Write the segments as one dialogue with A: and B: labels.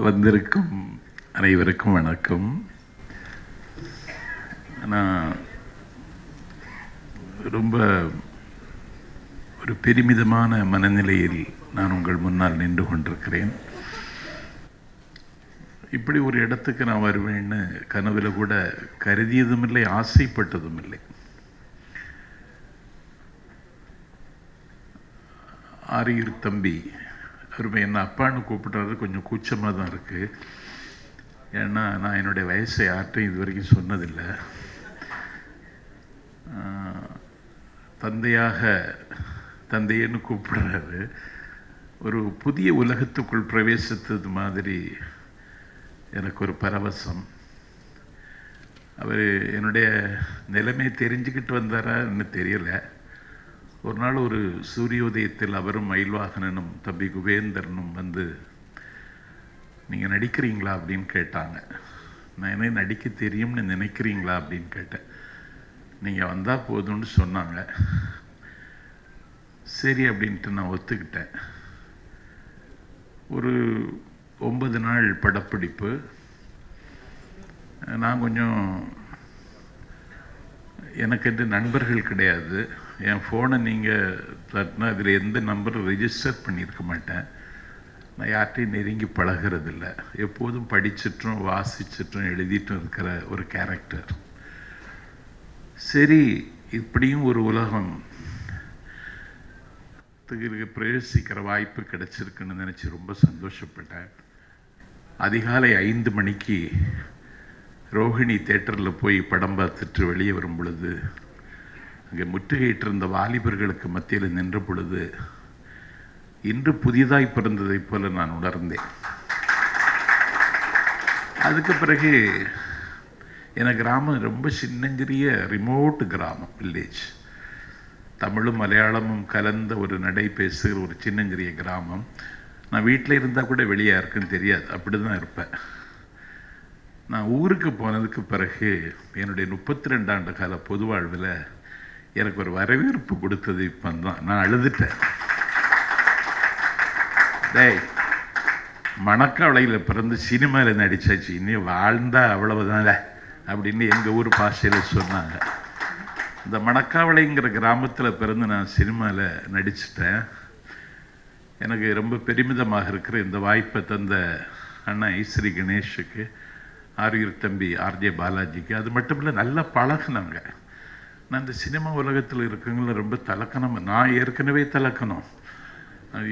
A: வந்திருக்கும் அனைவருக்கும் வணக்கம். நான் ரொம்ப ஒரு பெருமிதமான மனநிலையில் நான் உங்கள் முன்னால் நின்று கொண்டிருக்கிறேன். இப்படி ஒரு இடத்துக்கு நான் வருவேன்னு கனவுல கூட கருதியதும் இல்லை, ஆசைப்பட்டதும் இல்லை. ஆரியூர் தம்பி அவர் என்னை அப்பான்னு கூப்பிட்றது கொஞ்சம் கூச்சமாக தான் இருக்குது. ஏன்னா நான் என்னுடைய வயசை யார்ட்டையும் இது வரைக்கும் சொன்னதில்லை. தந்தையன்னு கூப்பிடுறாரு. ஒரு புதிய உலகத்துக்குள் பிரவேசித்தது மாதிரி எனக்கு ஒரு பரவசம். அவர் என்னுடைய நிலைமை தெரிஞ்சுக்கிட்டு வந்தாரான்னு தெரியலை. ஒரு நாள் ஒரு சூரியோதயத்தில் அவரும் மயில்வாகனனும் தம்பி குபேந்தரனும் வந்து நீங்கள் நடிக்கிறீங்களா அப்படின்னு கேட்டாங்க. நான் என்ன நடிக்க தெரியும்னு நினைக்கிறீங்களா அப்படின்னு கேட்டேன். நீங்கள் வந்தால் போதும்னு சொன்னாங்க. சரி அப்படின்ட்டு நான் ஒத்துக்கிட்டேன். ஒரு 9 நாள் படப்பிடிப்பு. நான் கொஞ்சம் எனக்கு நண்பர்கள் கிடையாது. என் ஃபோனை நீங்கள் தட்டினா அதில் எந்த நம்பரும் ரெஜிஸ்டர் பண்ணியிருக்க மாட்டேன். நான் யார்கிட்டையும் நெருங்கி பழகிறதில்ல. எப்போதும் படிச்சுட்டும் வாசிச்சுட்டும் எழுதிட்டும் இருக்கிற ஒரு கேரக்டர். சரி, இப்படியும் ஒரு உலகம் பிரவேசிக்கிற வாய்ப்பு கிடைச்சிருக்குன்னு நினச்சி ரொம்ப சந்தோஷப்பட்டேன். அதிகாலை 5 மணிக்கு ரோஹிணி தேட்டரில் போய் படம் பார்த்துட்டு வெளியே வரும் பொழுது அங்கே முற்றுகையிட்டு இருந்த வாலிபர்களுக்கு மத்தியில் நின்ற பொழுது இன்று புதிதாய் பிறந்ததைப் போல நான் உணர்ந்தேன். அதுக்கு பிறகு எனக்கு கிராமம் ரொம்ப சின்னஞ்சிறிய ரிமோட் கிராமம், வில்லேஜ். தமிழும் மலையாளமும் கலந்த ஒரு நடை பேசுகிற ஒரு சின்னஞ்சிறிய கிராமம். நான் வீட்டில் இருந்தால் கூட வெளியே யாருக்குன்னு தெரியாது, அப்படி தான் இருப்பேன். நான் ஊருக்கு போனதுக்கு பிறகு என்னுடைய 32 ஆண்டு கால பொது வாழ்வில் எனக்கு ஒரு வரவேற்பு கொடுத்தது இப்போ தான். நான் அழுதுட்டேன். டேய், மணக்காவளையில் பிறந்து சினிமாவில் நடித்தாச்சு, இன்னும் வாழ்ந்தா அவ்வளவுதான்ல அப்படின்னு எங்கள் ஊர் பாஷையில் சொன்னாங்க. இந்த மணக்காவளைங்கிற கிராமத்தில் பிறந்து நான் சினிமாவில் நடிச்சிட்டேன். எனக்கு ரொம்ப பெருமிதமாக இருக்கிற இந்த வாய்ப்பை தந்த அண்ணா ஐஸ்ரீ கணேஷுக்கு, ஆரியூர் தம்பி ஆர்ஜே பாலாஜிக்கு, அது மட்டும் இல்லை நல்லா பழகினாங்க. நான் இந்த சினிமா உலகத்தில் இருக்கவங்கள ரொம்ப தலக்கணம், நான் ஏற்கனவே தலக்கணம்,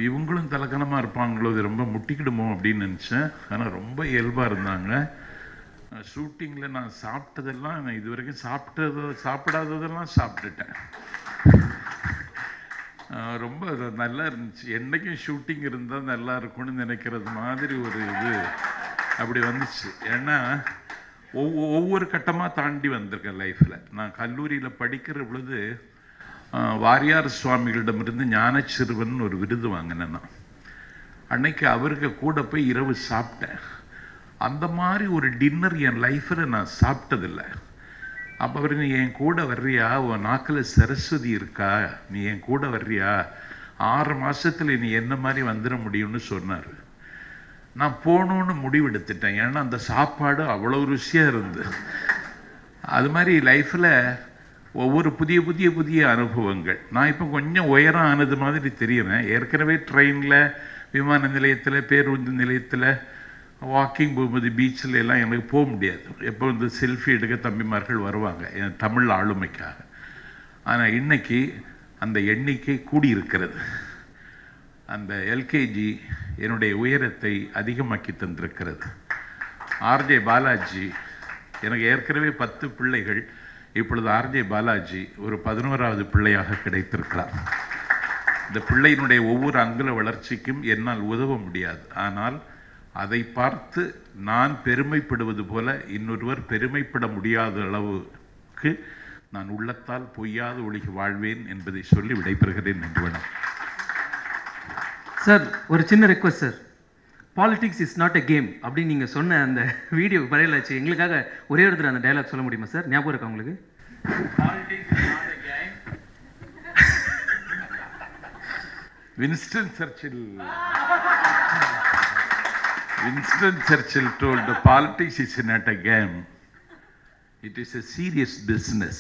A: இவங்களும் தலக்கணமாக இருப்பாங்களோ, இது ரொம்ப முட்டிக்கிடுமோ அப்படின்னு நினச்சேன். ஆனால் ரொம்ப இயல்பாக இருந்தாங்க. ஷூட்டிங்கில் நான் சாப்பிட்டதெல்லாம், நான் இது வரைக்கும் சாப்பிடாததெல்லாம் சாப்பிட்டுட்டேன். ரொம்ப நல்லா இருந்துச்சு. என்றைக்கும் ஷூட்டிங் இருந்தால் நல்லா இருக்கும்னு நினைக்கிறது மாதிரி ஒரு இது அப்படி வந்துச்சு. ஏன்னா ஒவ்வொரு கட்டமாக தாண்டி வந்திருக்கேன் லைஃப்பில். நான் கல்லூரியில் படிக்கிற பொழுது வாரியார் சுவாமிகளிடமிருந்து ஞானச்சிறுவன் ஒரு விருது வாங்கினேன். நான் அன்னைக்கு அவருக்கு கூட போய் இரவு சாப்பிட்டேன். அந்த மாதிரி ஒரு டின்னர் என் லைஃப்பில் நான் சாப்பிட்டதில்லை. அப்போ அவர், நீ என் கூட வர்றியா, உன் நாக்கில் சரஸ்வதி இருக்கா, நீ என் கூட வர்றியா, 6 மாதத்தில் நீ என்ன மாதிரி வந்துட முடியும்னு சொன்னார். நான் போகணுன்னு முடிவெடுத்துட்டேன். ஏன்னா அந்த சாப்பாடு அவ்வளோ ருசியாக இருந்து. அது மாதிரி லைஃப்பில் ஒவ்வொரு புதிய புதிய புதிய அனுபவங்கள். நான் இப்போ கொஞ்சம் உயரம் ஆனது மாதிரி தெரியுறேன். ஏற்கனவே ட்ரெயினில், விமான நிலையத்தில், பேருந்து நிலையத்தில், வாக்கிங் போகும்போது பீச்சில் எல்லாம் எனக்கு போக முடியாது. எப்போ வந்து செல்ஃபி எடுக்க தம்பிமார்கள் வருவாங்க என் தமிழ் ஆளுமைக்காக. ஆனால் இன்னைக்கு அந்த எண்ணிக்கை கூடியிருக்கிறது. அந்த எல்கேஜி என்னுடைய உயரத்தை அதிகமாக்கி தந்திருக்கிறது. ஆர்ஜே பாலாஜி, எனக்கு ஏற்கனவே 10 பிள்ளைகள், இப்பொழுது ஆர்ஜே பாலாஜி ஒரு 11வது பிள்ளையாக கிடைத்திருக்கிறார். இந்த பிள்ளையினுடைய ஒவ்வொரு அங்குல வளர்ச்சிக்கும் என்னால் உதவ முடியாது. ஆனால் அதை பார்த்து நான் பெருமைப்படுவது போல இன்னொருவர் பெருமைப்பட முடியாத அளவுக்கு நான் உள்ளத்தால் பொய்யாத ஒளிக்கு வாழ்வேன் என்பதை சொல்லி விடைபெறுகிறேன். நன்றி, வணக்கம்.
B: சார், ஒரு சின்ன request sir. Politics is not a game அப்படின்னு நீங்கள் சொன்ன அந்த வீடியோ வரையிலாச்சு. எங்களுக்காக ஒரே இடத்துல அந்த டைலாக் சொல்ல முடியுமா சார்? ஞாபகம் இருக்கா உங்களுக்கு?
A: Winston Churchill Winston Churchill told, politics is not a game. It is a serious business.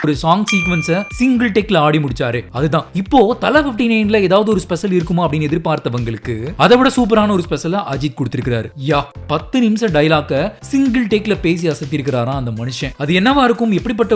C: ஒரு சாங் சீக்வன்ஸை சிங்கிள் டேக்ல ஆடி முடிச்சாரு. அதுதான் இப்போ தல 59ல ஏதாவது ஒரு ஸ்பெஷல் இருக்குமா அப்படின்னு எதிர்பார்த்தவங்களுக்கு அதை விட சூப்பரான ஒரு ஸ்பெஷலை அஜித் கொடுத்திருக்காரு. 10 நிமிஷம் டைலாக்க சிங்கிள் டேக்ல பேசி அசத்தி இருக்கிறாராம் அந்த மனுஷன். அது என்னவா இருக்கும், எப்படிப்பட்ட